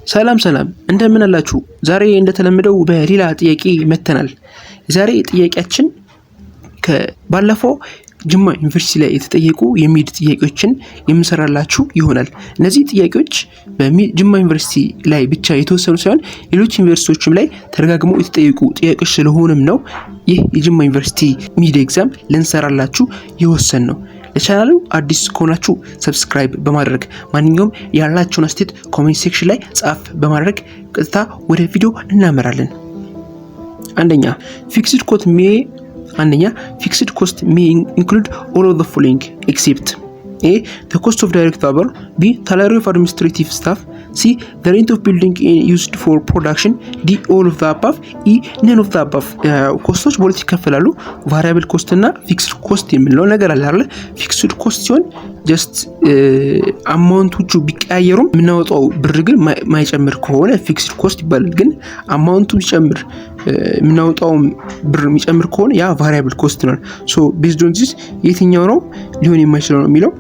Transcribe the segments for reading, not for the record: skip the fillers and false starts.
ሰላም እንደምን አላችሁ? ዛሬ እንደተለመደው በሌላ ጥያቄ መተናል። ዛሬ ጥያቄያችን ከባለፈው ጅማ ዩኒቨርሲቲ ላይ የተጠየቁ የሚድ ጥያቄዎችን የምሰራላችሁ ይሆናል። እነዚህ ጥያቄዎች በጅማ ዩኒቨርሲቲ ላይ ብቻ የተወሰኑ ሳይሆን ሌሎች ዩኒቨርሲቲዎችም ላይ ተደጋግመው የተጠየቁ ጥያቄዎች ስለሆነም ነው ይህ የጅማ ዩኒቨርሲቲ ሚድ ኤግዛም ልንሰራላችሁ የወሰን ነው። ለቻናሉ አዲስ ከሆናችሁ ሰብስክራይብ በማድረግ ማንኛውም ያላችሁን አስተያየት ኮሜንት ሴክሽን ላይ ጻፍ በማድረግ ቀጥታ ወደ ቪዲዮ እናመራለን። አንደኛ fixed cost may include all of the following except A. The cost of direct labor, B. Salary of administrative staff, C. The rent of building used for production, D. All of the above, E. None of the above. ኮስቶች በሁለት ይከፈላሉ። ቫሪያብል ኮስት እና ፊክስድ ኮስት የሚለው ነገር አለ አይደል? ፊክስድ ኮስት ሲሆን ጀስት አማውንቶቹ ቢቀያየሩም የምናወጣው ብር ግን ማይጨምር ከሆነ ፊክስድ ኮስት ይባላል። ግን አማውንቱ ቢጨምር የምናወጣው ብር የሚጨምር ከሆነ ያ ቫሪያብል ኮስት ነው። ሶ ቤዝድ ኦን ዚስ የትኛው ነው ሊሆን የማይችለው ነው የሚለው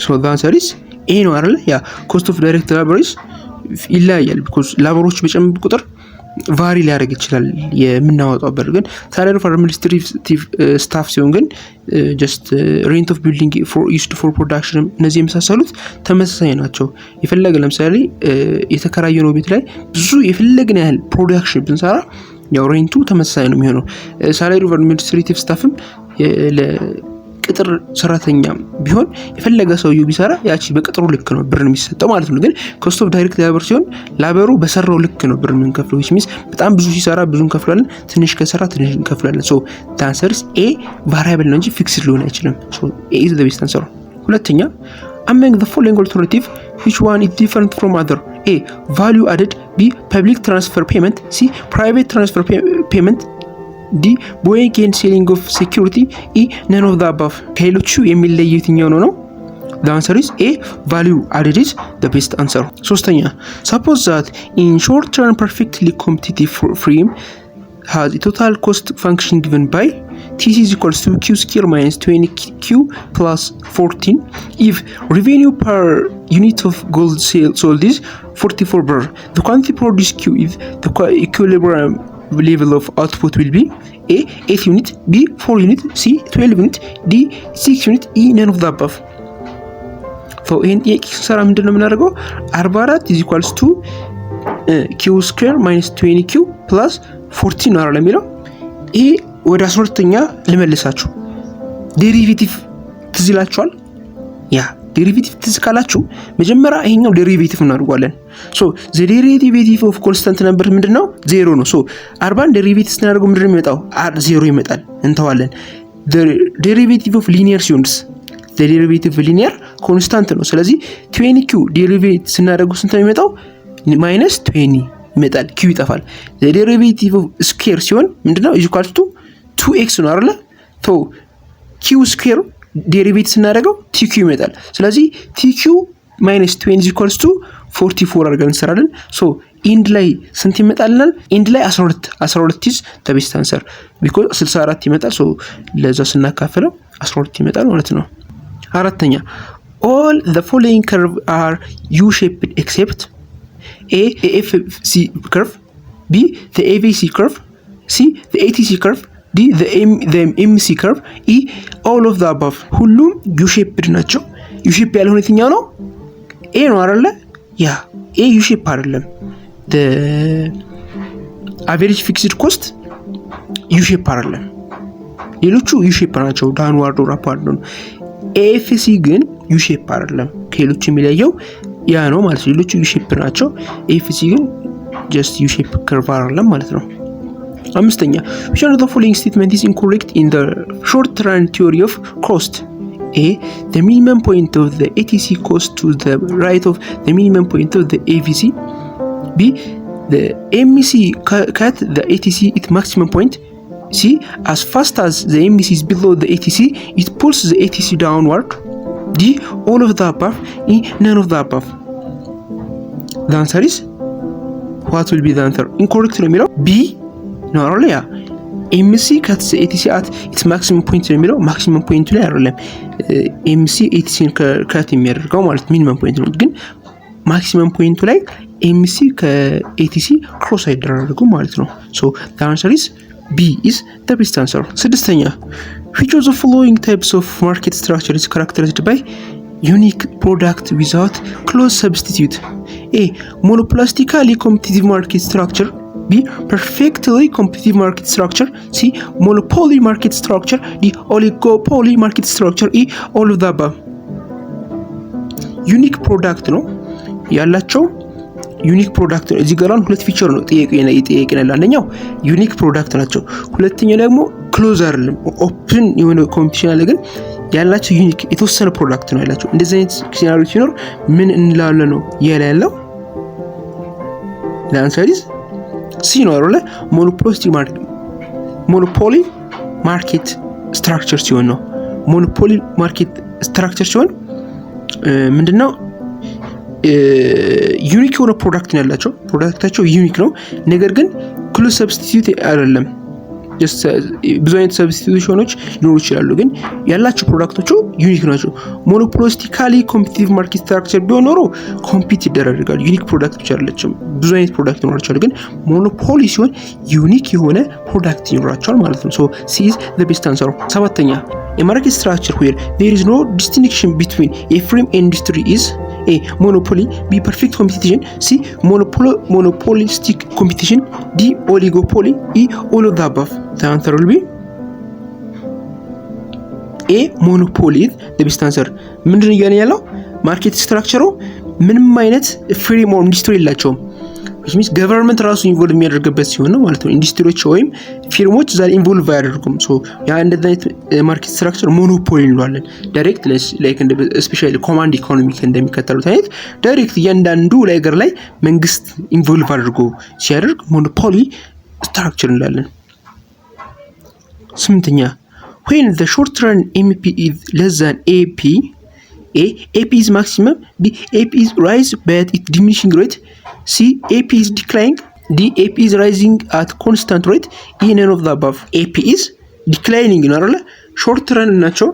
ሶ the answer is A ነው አይደል? ያ ኮስት ኦፍ ዳይሬክት ላቦርስ ይለያያል ቢኮዝ ላቦሮች በጨመሩ ቁጥር ቫሪ ሊያደርግ ይችላል የምናወጣው ብር። ግን ሳላሪ ኦፍ አድሚኒስትሬቲቭ ስታፍ ሲሆን ግን ጀስት ሬንት ኦፍ ቢልዲንግ ዩዝድ ፎር ፕሮዳክሽን እነዚህ የመሳሰሉት ተመሳሳይ ናቸው። የፈለገ ለምሳሌ የተከራየነው ቤት ላይ ብዙ የፈለግን ያህል ፕሮዳክሽን ብንሰራ ያው ሬንቱ ተመሳሳይ ነው የሚሆነው። ሳላሪ ኦፍ አድሚኒስትሬቲቭ ስታፍም ቅጥር ሰራተኛ ቢሆን የፈለገ ሰውየው ቢሰራ ያቺ በቅጥሩ ልክ ነው ብር የሚሰጠው ማለት ነው። ግን ኮስት ኦፍ ዳይሬክት ላቦር ሲሆን ላቦሩ በሰራው ልክ ነው ብር የምንከፍለው። which means በጣም ብዙ ሲሰራ ብዙ እንከፍላለን፣ ትንሽ ከሰራ ትንሽ እንከፍላለን። ሶ the answer is A variable ነው እንጂ fixed ሊሆን አይችልም። ሶ A is the best answer። ሁለተኛ among the following alternative which one is different from other? A. value added, B. public transfer payment, C. private transfer payment, D. buying and selling of security, E. none of the above። ከሌሎቹ የሚለየው የትኛው ነው? The answer is A. value added is the best answer። ሶስተኛ suppose that in short term perfectly competitive frame has a total cost function given by TC is equals to Q square minus 20Q plus 14 if revenue per unit of gold sold is 44 BRR. The quantity produced Q if the equilibrium level of output will be A. 8 unit, B. 4 unit, C. 12 unit, D. 6 unit, E. none of the above። ይህን ጥያቄ ስንሰራ ምንድን ነው የምናደርገው? 44 is equals to Q square minus 20Q plus 14 ነው አይደል የሚለው። ይሄ ወደ 12ኛ ልመልሳችሁ። ዴሪቬቲቭ ትዝ ይላችኋል? ያ ዴሪቬቲቭ ትዝ ካላችሁ መጀመሪያ ይሄኛው ዴሪቬቲቭ እናደርጋለን። ሶ ዘ ዴሪቬቲቭ ኦፍ ኮንስታንት ነበር ምንድነው? 0 ነው። ሶ 40 ዴሪቬቲቭ ስናደርገው ምንድነው የሚመጣው? 0 ይመጣል፣ እንተዋለን። ዴሪቬቲቭ ኦፍ ሊኒየር ሲሆንስ ዘ ዴሪቬቲቭ ሊኒየር ኮንስታንት ነው። ስለዚህ 20q ዴሪቬቲቭ ስናደርገው ስንት ነው የሚመጣው? ማይነስ 20 ይመጣል፣ q ይጠፋል። ዘ ዴሪቬቲቭ ኦፍ ስኩዌር ሲሆን ምንድነው? ኢኳል ቱ 2x ነው አይደል? ቶ q ስኩዌር ዴሪቬቲቭ ስናደርገው tq ይመጣል። ስለዚህ tq minus 20 equals to 44 አድርገን እንሰራለን። ሶ ኢንድ ላይ ስንት ይመጣልናል? ኢንድ ላይ 12 is the best answer because 64 ይመጣል። ሶ ለዛ ስናካፍለው 12 ይመጣል ማለት ነው። አራተኛ all the following curve are u-shaped except A. the AFC curve, B. the AVC curve, C. the ATC curve, D. the MC curve, E. all of the above። ሁሉም u-shaped ናቸው። u-shape ያልሆነ የትኛው ነው? A ነው አይደለ? ያ A u-shape አይደለም። the average fixed cost u-shape አይደለም። ሌሎቹ u-shape ናቸው፣ ዳውንዋርድ ኦር አፕዋርድ ነው። AFC ግን u-shape አይደለም። ከሌሎቹ የሚለየው ያ ነው ማለት ነው። ሌሎቹ u-shape ናቸው፣ AFC ግን just u-shape curve አይደለም ማለት ነው። አምስተኛ which one of the following statement is incorrect in the short run theory of cost? A. the minimum point of the ATC cost to the right of the minimum point of the AVC. B. the MEC cut the ATC at maximum point. C. as fast as the MEC is below the ATC it pulls the ATC downward. D. all of the above, E. none of the above። The answer is what will be the answer? incorrect ነው የሚለው B ነው አይደል? ያ ኤምሲ ከትስ ኤቲሲ አት ኢትስ ማክሲመም ፖይንት ነው የሚለው ማክሲመም ፖይንቱ ላይ አይደለም ኤምሲ ኤቲሲን ከት የሚያደርገው ማለት ሚኒመም ፖይንት ነው። ግን ማክሲመም ፖይንቱ ላይ ኤምሲ ከኤቲሲ ክሮስ አይደረጉም ማለት ነው። ሶ the answer is B is the best answer። ስድስተኛ which of the following types of market structure is characterized by unique product without close substitute? A. Monopolistically competitive market structure. B. Perfectly competitive market structure. C. Monopoly market structure. D. Oligopoly market structure. E. All of the above። ዩኒክ ፕሮዳክት ነው ያላቸው። ዩኒክ ፕሮዳክት ነው። እዚህ ጋር ሁለት ፊቸር ነው ጠየቀናል። አንደኛው ዩኒክ ፕሮዳክት ናቸው። ሁለተኛው ደግሞ ክሎዝ አይደለም ኦፕን የሆነ ኮምፒቲሽን አለ፣ ግን ያላቸው ዩኒክ የተወሰነ ፕሮዳክት ነው ያላቸው። እንደዚህ አይነት ሲናሪዮ ሲኖር ምን እንላለን ነው ያለው? ለአንሰር ኢዝ ሲ ነው አይደል? ሞኖፖሊ ማርኬት ስትራክቸር ሲሆን ነው። ሞኖፖሊ ማርኬት ስትራክቸር ሲሆን ምንድነው? ዩኒክ የሆነ ፕሮዳክት ነው ያላቸው። ፕሮዳክታቸው ዩኒክ ነው፣ ነገር ግን ክሎዝ ሰብስቲቲዩት አይደለም። ብዙ አይነት ሰብስቲቲዩሽኖች ሊኖሩ ይችላሉ፣ ግን ያላቸው ፕሮዳክቶቹ ዩኒክ ናቸው። ሞኖፖሊስቲካሊ ኮምፒቲቲቭ ማርኬት ስትራክቸር ቢሆን ኖሮ ኮምፒት ይደረጋል። ዩኒክ ፕሮዳክት ብቻ አይደለችም፣ ብዙ አይነት ፕሮዳክት ይኖራቸዋል። ግን ሞኖፖሊ ሲሆን ዩኒክ የሆነ ፕሮዳክት ይኖራቸዋል ማለት ነው። ሶ ሲ ኢዝ ዘ ቤስት አንሰር። ሰባተኛ a market structure where there is no distinction between a frame and industry is A. Monopoly. B. Perfect competition. C. Monopolistic competition. D. Oligopoly. E. All of the above. The answer will be A. Monopoly. The best answer. ምንድን እያለ ያለው ማርኬት ስትራክቸሩ ምንም አይነት ፍሬም ኦር ኢንዱስትሪ የላቸውም። which means ገቨርንመንት ራሱ ኢንቮልቭ የሚያደርግበት ሲሆን ነው ማለት ነው። ኢንዱስትሪዎች ወይም ፊርሞች ዛሬ ኢንቮልቭ አያደርጉም። ሶ ያ እንደዚህ አይነት ማርኬት ስትራክቸር ሞኖፖሊ እንለዋለን። ዳይሬክት ላይክ እንደ ስፔሻሊ ኮማንድ ኢኮኖሚክ እንደሚከተሉት አይነት ዳይሬክት እያንዳንዱ ሀገር ላይ መንግስት ኢንቮልቭ አድርጎ ሲያደርግ ሞኖፖሊ ስትራክቸር እንላለን። ስምንተኛ when the short run MEP is less than AP, A. AP is maximum. B. AP is rise but it diminishing rate. C. AP is declining. D. AP is rising at constant rate. E. None of the above. AP is declining ነው አይደል? ሾርት ረን ናቸው።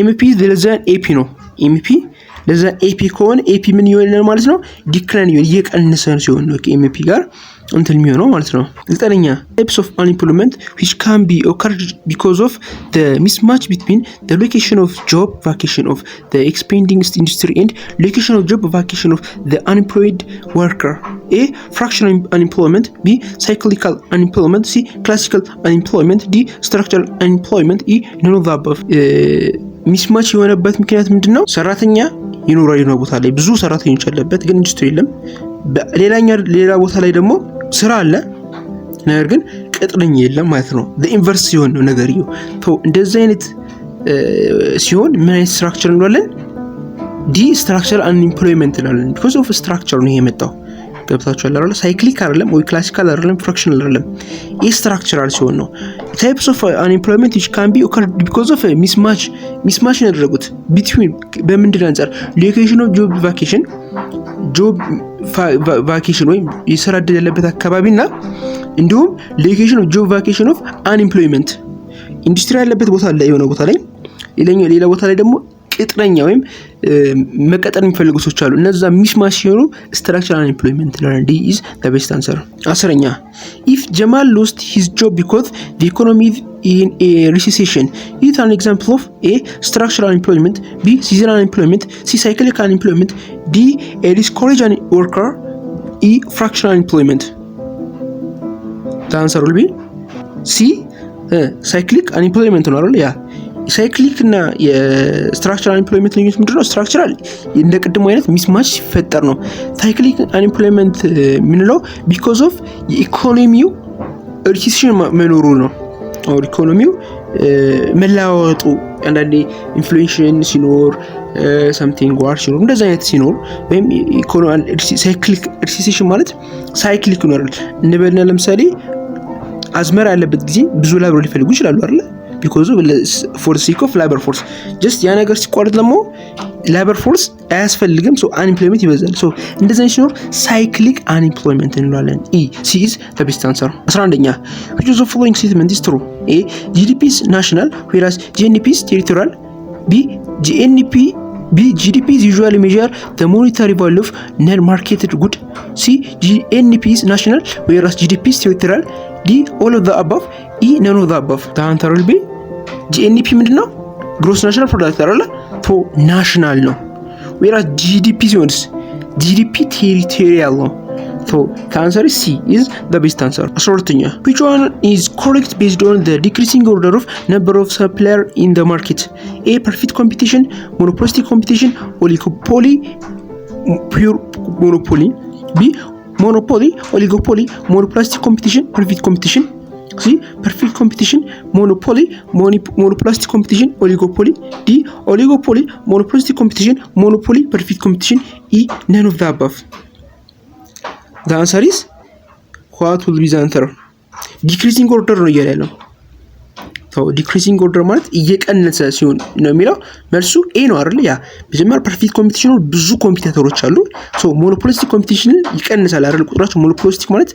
MEP is less than AP ነው። MEP less than AP ከሆነ AP ምን ይሆናል ማለት ነው? ዲክላይን ይሆናል፣ እየቀነሰ ሲሆን ነው ከMP ጋር እንትን የሚሆነው ማለት ነው። ዘጠነኛ types of unemployment which can be occurred because of the mismatch between the location of job vacation of the expanding industry and location of job vacation of the unemployed worker. A. Fractional unemployment. B. Cyclical unemployment. C. Classical unemployment. D. Structural unemployment. E. None of the above. ሚስማች የሆነበት ምክንያት ምንድነው? ሰራተኛ ይኖራል የሆነ ቦታ ላይ ብዙ ሰራተኞች አለበት፣ ግን ኢንዱስትሪ የለም። ሌላ ቦታ ላይ ደግሞ ስራ አለ፣ ነገር ግን ቅጥረኛ የለም ማለት ነው። ኢንቨርስ ሲሆን ነው ነገርየው። እንደዚህ አይነት ሲሆን ምን አይነት ስትራክቸር እንላለን? ዲ ስትራክቸራል አንኤምፕሎይመንት እንላለን። ቢኮዝ ኦፍ ስትራክቸር ነው የመጣው። ገብታችኋል አይደል? ሳይክሊክ አይደለም ወይ ክላሲካል አይደለም ፍራክሽናል አይደለም። ይህ ስትራክቸራል ሲሆን ነው። ታይፕስ ኦፍ አንኤምፕሎይመንት which can be occurred because of ሚስማች ያደረጉት between በምንድን አንፃር ሎኬሽን ኦፍ ጆብ ቫኬሽን ወይም የስራ ዕድል ያለበት አካባቢና እንዲሁም ሎኬሽን ኦፍ ጆብ ቫኬሽን ኦፍ አንኤምፕሎይመንት ኢንዱስትሪ ያለበት ቦታ ላይ የሆነ ቦታ ላይ ሌላ ቦታ ላይ ደግሞ ቅጥረኛ ወይም መቀጠር የሚፈልጉ ሰዎች አሉ። እነዛ ሚስማች ሲሆኑ ስትራክቸራል አንኤምፕሎይመንት ነው። ዲ ኢዝ ዘ ቤስት አንሰር። አስረኛ if Jamal lost his job because the economy is in a recession, it is an example of A. structural unemployment. B. seasonal unemployment. C. cyclical unemployment. D. a discouraged worker. E. fractional unemployment. The answer will be C. cyclic unemployment ነው አይደል? ያ ሳይክሊክ እና የስትራክቸራል አንኤምፕሎይመንት ልዩነት ምንድነው? ስትራክቸራል እንደ ቅድሙ አይነት ሚስማች ሲፈጠር ነው። ሳይክሊክ አንኤምፕሎይመንት ምንለው ቢኮዝ ኦፍ የኢኮኖሚው ሪሴሽን መኖሩ ነው። ኦር ኢኮኖሚው መላወጡ አንዳንዴ ኢንፍሌሽን ሲኖር something ዋር ሲኖር እንደዛ አይነት ሲኖር ወይም ሳይክሊክ ሪሴሽን ማለት ሳይክሊክ ነው አይደል? እንበልና ለምሳሌ አዝመራ ያለበት ጊዜ ብዙ ላብሮ ሊፈልጉ ይችላሉ አይደል? because for the sake of labor force just ያ ነገር ሲቋረጥ ደግሞ labor force አያስፈልግም። so unemployment ይበዛል። so እንደዚህ ሲኖር cyclic unemployment እንላለን። E. C is the best answer። 11ኛ which of the following statement is true? A. GDP is national whereas GNP is territorial. B. GNP B. GDP is usually measure the monetary value of non-marketed good. C. GNP is national whereas GDP is territorial. D. all of the above. E. none of the above. The answer will be GNP ምንድነው? gross national product አይደለ? ቶ ናሽናል ነው። whereas GDP ሲሆንስ GDP territorial ነው። So the answer is C is the best answer. 12ኛ which one is correct based on the decreasing order of number of supplier in the market? A. perfect competition, monopolistic competition, oligopoly, pure monopoly. B. monopoly, oligopoly, monopolistic competition, perfect competition. C. perfect competition, monopoly, monopolistic competition, oligopoly. D. oligopoly, monopolistic competition, monopoly, perfect competition. E. none of the above. The answer is what will be the answer? Decreasing order ነው እያለ ነው። ዲክሪሲንግ ኦርደር ማለት እየቀነሰ ሲሆን ነው የሚለው መልሱ ኤ ነው አይደል? ያ መጀመሪያ ፐርፌክት ኮምፒቲሽን ነው፣ ብዙ ኮምፒቲተሮች አሉ። ሞኖፖሊስቲክ ኮምፒቲሽንን ይቀንሳል አይደል? ቁጥራቸው ሞኖፖሊስቲክ ማለት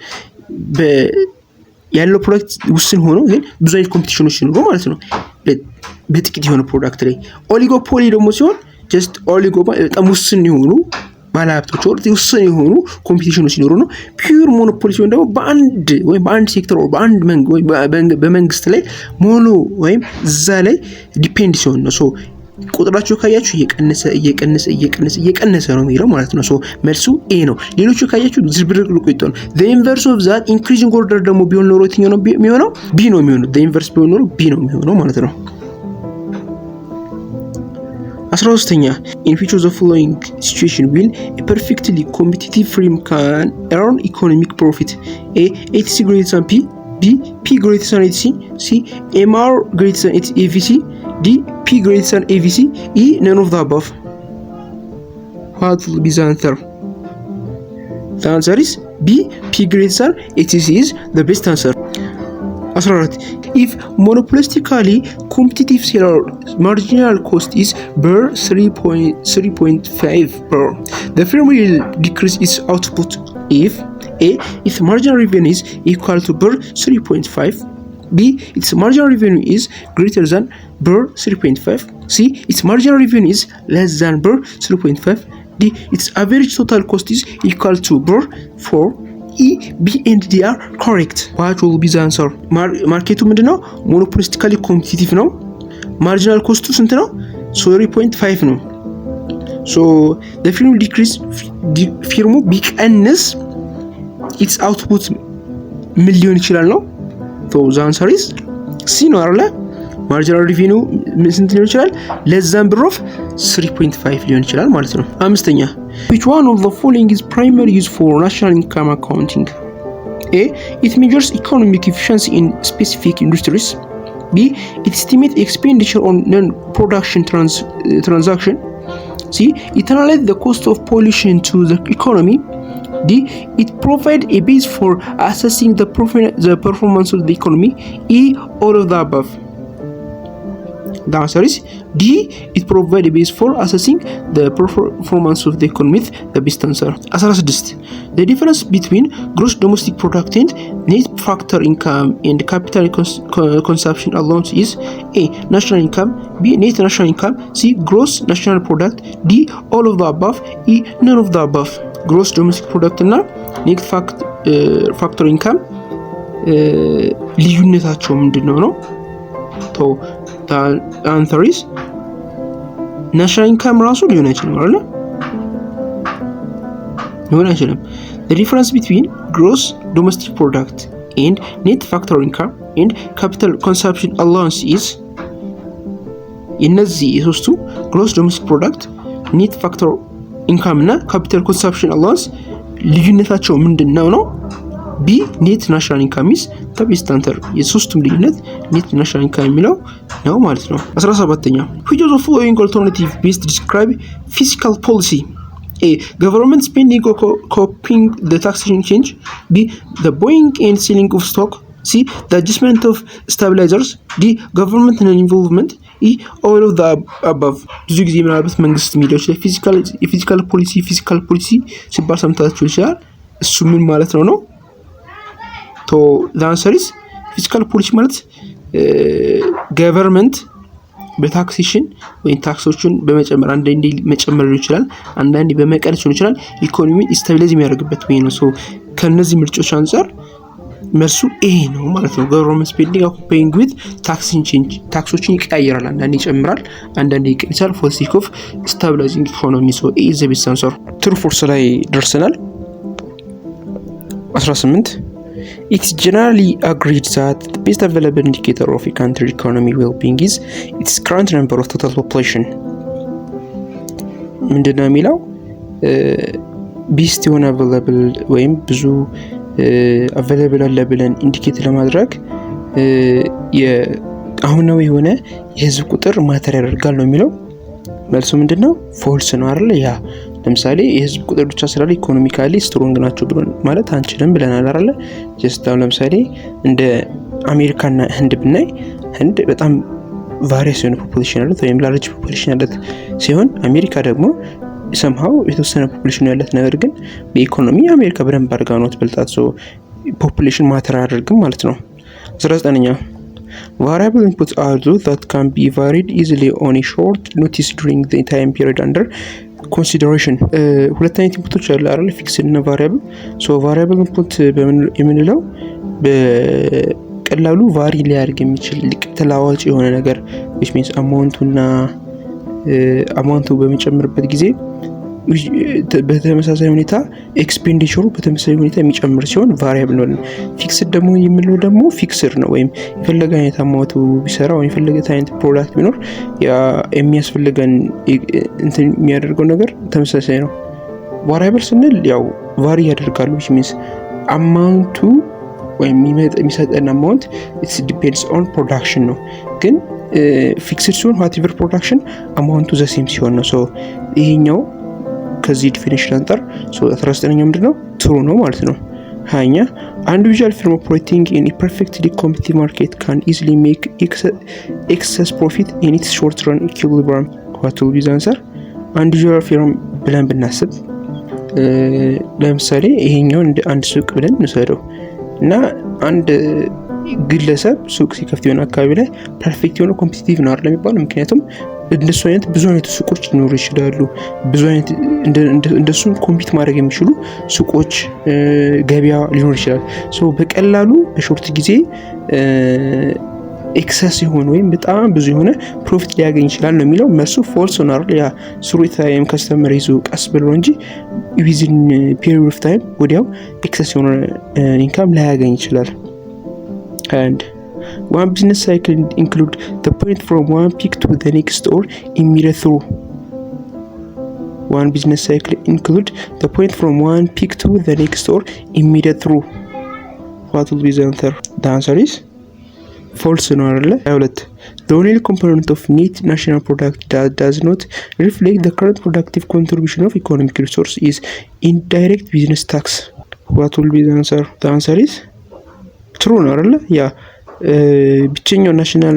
ያለው ፕሮዳክት ውስን ሆኖ ግን ብዙ አይነት ኮምፒቲሽኖች ሲኖሩ ማለት ነው፣ በጥቂት የሆነ ፕሮዳክት ላይ። ኦሊጎፖሊ ደግሞ ሲሆን ጀስት ኦሊጎ በጣም ውስን የሆኑ ባለሀብቶች ወርጥ ውስን የሆኑ ኮምፒቲሽኖች ሲኖሩ ነው። ፒውር ሞኖፖሊ ሲሆን ደግሞ በአንድ ወይም በአንድ ሴክተር በአንድ በመንግስት ላይ ሞኖ ወይም እዛ ላይ ዲፔንድ ሲሆን ነው። ቁጥራቸው ካያችሁ እየቀነሰ ነው የሚለው ማለት ነው። መልሱ ኤ ነው። ሌሎቹ ካያችሁ ዝብርቅርቁ ይተው ነው። the inverse of that increasing order ደግሞ ቢሆን ኖሮ የትኛው ነው የሚሆነው? ቢ ነው የሚሆነው። the inverse ቢሆን ኖሮ ቢ ነው የሚሆነው ማለት ነው። 13ኛ in which of the following situation will a perfectly competitive firm can earn economic profit? A. ATC greater than P. B. P greater than ATC. C. MR greater than AVC. D. P greater than AVC. E. none of the above. What will be the answer? The answer is B. P greater than ATC is the best answer. 14. If monopolistically competitive seller marginal cost is per 3.5 per, the firm will decrease its output if A. its marginal revenue is equal to per 3.5. B. its marginal revenue is greater than per 3.5. C. its marginal revenue is less than per 3.5. D. its average total cost is equal to per 4. E, B and D are correct. What will be the answer? ማርኬቱ ምንድነው? ሞኖፖሊስቲካሊ ኮምፒቲቲቭ ነው። ማርጂናል ኮስቱ ስንት ነው? 3.5 ነው። the firm decrease ፊርሙ ቢቀንስ its output ምን ሊሆን ይችላል ነው? the answer is C ነው አይደል? ማርጂናል ሪቬኒው ስንት ሊሆን ይችላል? less than ብር ኦፍ 3.5 ሊሆን ይችላል ማለት ነው። 5ኛ which one of the following is primary use for national income accounting? A. it measures economic efficiency in specific industries. B. it estimates expenditure on non-production transaction. C. it analyzes the cost of pollution to the economy. D. it provides a base for assessing the performance of the economy. E. all of the above. The answer is D. it provides a base for assessing the performance of the economy. The best answer. 16. The difference between gross domestic product and net factor income and capital consumption allowance is A. national income. B. net national income. C. gross national product. D. all of the above. E. none of the above. gross domestic product እና net factor income ልዩነታቸው ምንድነው ነው? the answer is national income ራሱ ሊሆን አይችልም አይደል? ሊሆን አይችልም። the difference between gross domestic product and net factor income and capital consumption allowance is እነዚህ የሶስቱ gross domestic product, net factor income እና capital consumption allowance ልዩነታቸው ምንድነው ነው? ቢ ኔት ናሽናል ኢንካም ኢዝ ዘ ቤስት አንሰር። የሶስቱም ልዩነት ኔት ናሽናል ኢንካም የሚለው ነው ማለት ነው። 17ኛ which of the following alternative best describe fiscal policy? A. government spending or coping the taxation change. B. the buying and selling of stock. C. the adjustment of stabilizers. D. government involvement. E. all of the above. ብዙ ጊዜ ምናልባት መንግስት ሚዲያዎች ላይ ፊዚካል ፖሊሲ ሲባል ሰምታችሁ ይችላል። እሱ ምን ማለት ነው? the answer is ፊስካል ፖሊሲ ማለት ገቨርንመንት በታክሴሽን ወይም ታክሶችን በመጨመር አንዳንዴ መጨመር ሊሆን ይችላል፣ አንዳንዴ በመቀነስ ሊሆን ይችላል። ኢኮኖሚን ስታቢላይዝ የሚያደርግበት ወይ ነው። ሶ ከነዚህ ምርጫዎች አንፃር መልሱ ይሄ ነው ማለት ነው። ገቨርንመንት ስፔንዲንግ አኮምፓኒንግ ዊዝ ታክሲንግ ቼንጅ፣ ታክሶችን ይቀያየራል፣ አንዳንዴ ይጨምራል፣ አንዳንዴ ይቀንሳል ፎር ሲክ ኦፍ ስታቢላይዚንግ ኢኮኖሚ። ሶ ኤ ኢዝ ዘ ቤስት አንሰር። ትሩ ፎርስ ላይ ደርሰናል። 18 It's generally agreed that the best available indicator of a country economy well-being is its current number of total population. ምንድነው የሚለው ቤስት የሆነ available ወይም ብዙ available አለ ብለን ኢንዲኬት ለማድረግ አሁናዊ የሆነ የህዝብ ቁጥር ማተር ያደርጋል ነው የሚለው። መልሱ ምንድነው? ፎልስ ነው አይደል? ያ ለምሳሌ የህዝብ ቁጥር ብቻ ስላለ ኢኮኖሚካሊ ስትሮንግ ናቸው ብሎ ማለት አንችልም ብለናል አይደል? ጀስት አሁን ለምሳሌ እንደ አሜሪካና ህንድ ብናይ ህንድ በጣም ቫሪየስ የሆነ ፖፑሌሽን አለት ወይም ላርጅ ፖፑሌሽን አለት ሲሆን አሜሪካ ደግሞ somehow የተወሰነ ፖፑሌሽን ያለት ነገር ግን በኢኮኖሚ አሜሪካ በደንብ አድርጋ ነው ትበልጣት። ሶ ፖፑሌሽን ማተር አያደርግም ማለት ነው። 19ኛ variable inputs are those that can be varied easily on a short notice during the time period under consideration. ሁለት አይነት ኢንፑቶች አሉ አይደል? ፊክስድ እና ቫሪያብል። ሶ ቫሪያብል ኢንፑት የምንለው በቀላሉ ቫሪ ሊያደርግ የሚችል ተለዋዋጭ የሆነ ነገር which means አማውንቱ በሚጨምርበት ጊዜ በተመሳሳይ ሁኔታ ኤክስፔንዲቸሩ በተመሳሳይ ሁኔታ የሚጨምር ሲሆን ቫሪያብል ነው። ፊክስድ ደግሞ የምንለው ደግሞ ፊክስድ ነው ወይም የፈለገ አይነት አማውንቱ ቢሰራ ወይም የፈለገ አይነት ፕሮዳክት ቢኖር ያ የሚያስፈልገን እንትን የሚያደርገው ነገር ተመሳሳይ ነው። ቫሪያብል ስንል ያው ቫሪ ያደርጋሉ which means አማውንቱ ወይም የሚሰጠን አማውንት it depends on production ነው። ግን ፊክስድ ሲሆን whatever production አማውንቱ ዘ ሴም ሲሆን ነው። ሶ ይሄኛው ከዚህ ዲፊኒሽን አንፃር 19ኛው ምንድነው? ትሩ ነው ማለት ነው። 20ኛ individual firm operating in a perfectly competitive market can easily make excess profit in its short run equilibrium. what will be the answer? individual firm ብለን ብናስብ ለምሳሌ ይሄኛው እንደ አንድ ሱቅ ብለን እንሰደው እና አንድ ግለሰብ ሱቅ ሲከፍት የሆነ አካባቢ ላይ ፐርፌክት የሆነ ኮምፒቲቲቭ ነው አይደል የሚባለው። ምክንያቱም እንደሱ አይነት ብዙ አይነት ሱቆች ሊኖሩ ይችላሉ። ብዙ አይነት እንደሱ ኮምፒት ማድረግ የሚችሉ ሱቆች ገበያ ሊኖር ይችላል። ሶ በቀላሉ በሾርት ጊዜ ኤክሰስ የሆነ ወይም በጣም ብዙ የሆነ ፕሮፊት ሊያገኝ ይችላል ነው የሚለው። መልሱ ፎልስ ነው አይደል? ያ ስሩ ታይም ከስተመር ይዞ ቀስ ብሎ እንጂ ዊዝን ፒሪድ ኦፍ ታይም ወዲያው ኤክሰስ የሆነ ኢንካም ላያገኝ ይችላል። and one business cycle include the point from one peak to the next or immediate through. one business cycle include the point from one peak to the next or immediate through. what will be the answer? The answer is false ነው አይደል? 22 the only component of net national product that does not reflect the current productive contribution of economic resource is indirect business tax. what will be the answer? The answer is ትሩ ነው አይደል? ያ ብቸኛው ናሽናል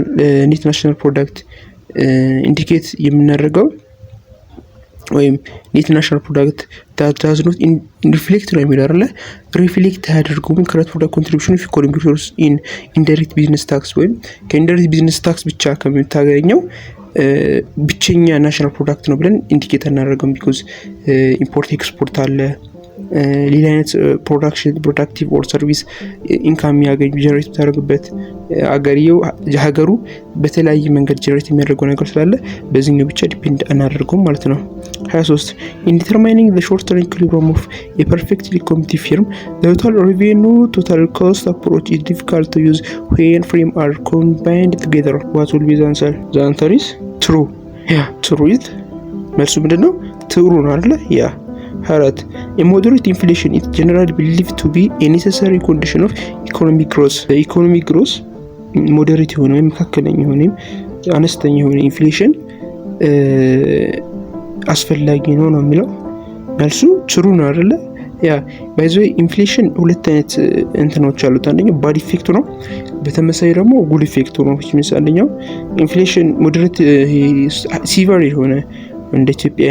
ኔት ናሽናል ፕሮዳክት ኢንዲኬት የምናደርገው ወይም ኔት ናሽናል ፕሮዳክት ዳዝ ኖት ሪፍሌክት ነው የሚለው አይደል? ሪፍሌክት አያደርጉም ከረት ፕሮዳክት ኮንትሪቢዩሽን ኦፍ ኢኮኖሚክ ሪሶርስ ኢን ኢንዳይሬክት ቢዝነስ ታክስ ወይም ከኢንዳይሬክት ቢዝነስ ታክስ ብቻ ከምታገኘው ብቸኛ ናሽናል ፕሮዳክት ነው ብለን ኢንዲኬት እናደርገው። ቢኮዝ ኢምፖርት ኤክስፖርት አለ፣ ሌላ አይነት ፕሮዳክሽን ፕሮዳክቲቭ ኦር ሰርቪስ ኢንካም የሚያገኝ ጀነሬት ታደርግበት ሀገሩ በተለያየ መንገድ ጀነሬት የሚያደርገው ነገር ስላለ በዚህኛው ብቻ ዲፔንድ አናደርገውም ማለት ነው። 23 in determining the short-term equilibrium of a perfectly competitive firm, the total revenue total cost approach is difficult to use when firms are combined together. what will be the answer? The answer is true. yeah true is መልሱ ምንድነው? ትሩ ነው አይደል? ያ 24 a moderate inflation is generally believed to be a necessary condition of economic growth. the economic growth moderate የሆነ ወይም መካከለኛ የሆነ አነስተኛ የሆነ ኢንፍሌሽን አስፈላጊ ነው የሚለው። መልሱ ትሩ ነው አይደል? ያ ባይዞ ኢንፍሌሽን ሁለት አይነት እንትኖች አሉት። አንደኛው ባድ ኢፌክት ነው፣ በተመሳሳይ ደግሞ ጉድ ኢፌክት ነው። ምንስ አንደኛው ኢንፍሌሽን ሞዴሬት ሲቨር የሆነ እንደ ኢትዮጵያ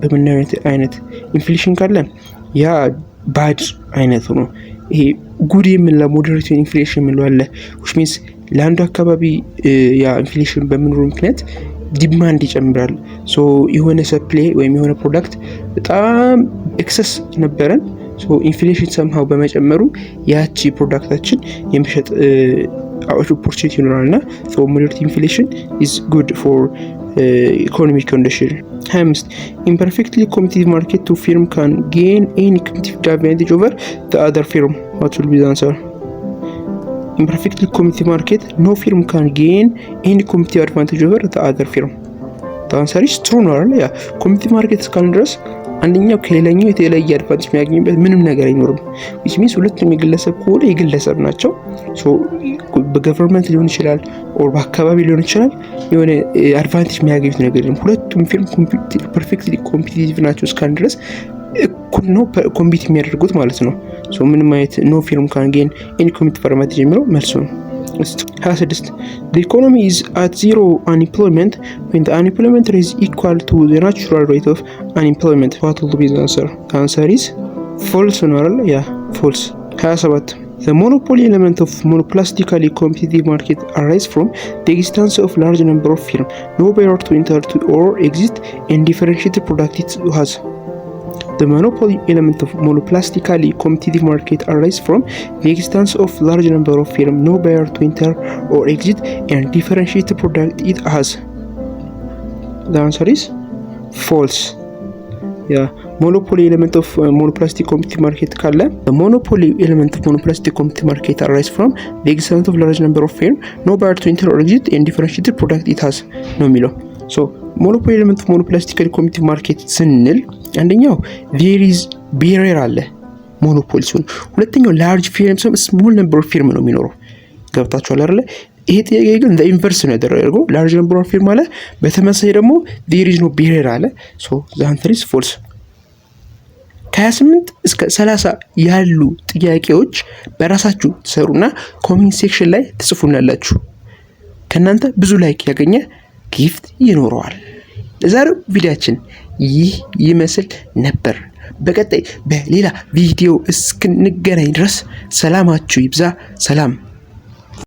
በምናየው አይነት ኢንፍሌሽን ካለ ያ ባድ አይነት ነው። ይሄ ጉድ የምንለው ሞዴሬት ኢንፍሌሽን የምንለው አለ which means ለአንዱ አካባቢ ያ ኢንፍሌሽን በመኖሩ ምክንያት ዲማንድ ይጨምራል። ሶ የሆነ ሰፕላይ ወይም የሆነ ፕሮዳክት በጣም ኤክሰስ ነበረን ሶ ኢንፍሌሽን ሰምሃው በመጨመሩ ያቺ ፕሮዳክታችን የመሸጥ ኦፖርቹኒቲ ይኖራልና ሶ ሞዴሬት ኢንፍሌሽን ኢዝ ጉድ ፎር ኢኮኖሚክ ኮንዲሽን። 25 imperfectly competitive market to firm can gain any competitive advantage over the other firm. What will be the answer? Imperfectly competitive market, no firm can gain any competitive advantage over the other firm. The answer is true ነው አይደል? ያ ኮምፒቲቲቭ ማርኬት እስካሁን ድረስ አንደኛው ከሌላኛው የተለያየ አድቫንቴጅ የሚያገኝበት ምንም ነገር አይኖርም። which means ሁለቱም የግለሰብ ከሆነ የግለሰብ ናቸው። ሶ በገቨርንመንት ሊሆን ይችላል ኦር በአካባቢ ሊሆን ይችላል የሆነ አድቫንቴጅ የሚያገኙት ነገር የለም። ሁለቱም ፊርም ፐርፌክትሊ ኮምፒቲቲቭ ናቸው እስካሁን ድረስ እኩል ነው ኮምፒት የሚያደርጉት ማለት ነው። ሶ ምንም አይነት ኖ ፊርም ካን ጌን ኤኒ ኮምፒቲቲቭ አድቫንቴጅ የሚለው መልሱ ነው። 26 the economy is at zero unemployment when the unemployment rate is equal to the natural rate of unemployment. What will be the answer? The answer is false ነው አይደል? ያ false። 27 the monopoly element of monopolistically competitive market arises from the existence of large number of firms, no barrier to enter to or exist, and differentiated product it has. The monopoly element of monopolistically competitive market arises from the existence of large number of firms, no barrier to enter or exit, and differentiate the product it has. The answer is false. Yeah, monopoly element of monopolistic competitive market ካለ the monopoly element of monopolistic competitive market arises from the existence of large number of firms, no barrier to enter or exit, and differentiate the product it has ነው የሚለው። ሶ ሞኖፖሊ ኤሌመንት ኦፍ ሞኖፖሊስቲካሊ ኮምፒቲቲቭ ማርኬት ስንል አንደኛው ዜር ኢዝ ቤሪየር አለ ሞኖፖሊ ሲሆን፣ ሁለተኛው ላርጅ ፊርም ሲሆን ስሞል ነምበር ኦፍ ፊርም ነው የሚኖረው። ገብታችኋል አይደለ? ይሄ ጥያቄ ግን ዘ ኢንቨርስ ነው ያደረገው። ላርጅ ነምበር ኦፍ ፊርም አለ፣ በተመሳሳይ ደግሞ ዜር ኢዝ ኖ ቤሪየር አለ። ሶ ዘ አንሰር ኢዝ ፎልስ። ከ28 እስከ 30 ያሉ ጥያቄዎች በራሳችሁ ትሰሩና ኮሜንት ሴክሽን ላይ ትጽፉናላችሁ። ከእናንተ ብዙ ላይክ ያገኘ ጊፍት ይኖረዋል። ለዛሬው ቪዲዮአችን ይህ ይመስል ነበር። በቀጣይ በሌላ ቪዲዮ እስክንገናኝ ድረስ ሰላማችሁ ይብዛ። ሰላም።